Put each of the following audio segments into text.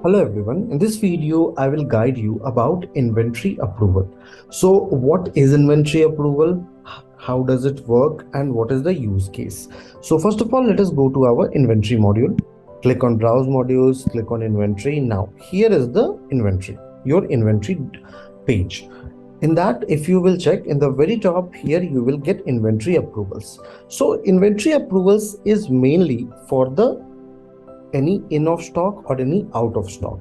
Hello everyone, in this video I will guide you about inventory approval. So what is inventory approval, how does it work, and what is the use case? So first of all, let us go to our inventory module. Click on browse modules, click on inventory. Now here is the inventory, your inventory page. In that, if you will check in the very top here, you will get inventory approvals. So inventory approvals is mainly for the any in of stock or any out of stock.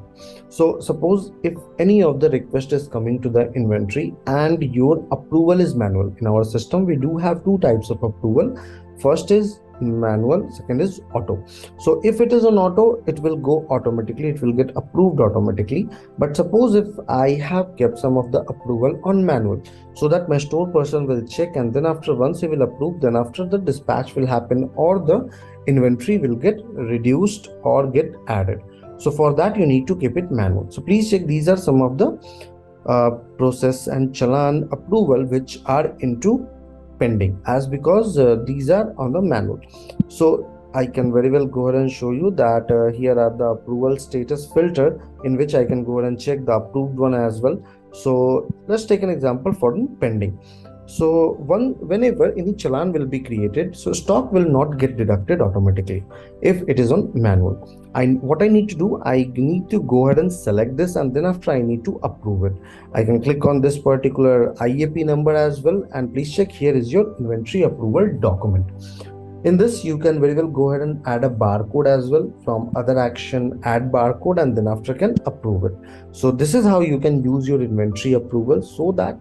So suppose if any of the request is coming to the inventory and your approval is manual. In our system we do have two types of approval. First is manual, second is auto. So if it is on auto, it will go automatically, it will get approved automatically. But suppose if I have kept some of the approval on manual, so that my store person will check, and then after once he will approve, then after the dispatch will happen or the inventory will get reduced or get added. So for that you need to keep it manual. So please check, these are some of the process and challan approval which are into pending, as because these are on the manual. So I can very well go ahead and show you that here are the approval status filter, in which I can go ahead and check the approved one as well. So let's take an example for pending. So whenever any challan will be created, so stock will not get deducted automatically if it is on manual. What I need to do, I need to go ahead and select this, and then after I need to approve it. I can click on this particular IAP number as well, and please check, here is your inventory approval document. In this you can very well go ahead and add a barcode as well. From other action, add barcode, and then after can approve it. So this is how you can use your inventory approval, so that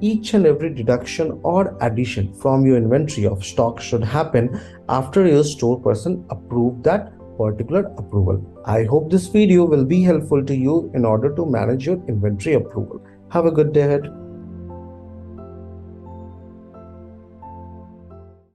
each and every deduction or addition from your inventory of stock should happen after your store person approved that particular approval. I hope this video will be helpful to you in order to manage your inventory approval. Have a good day ahead.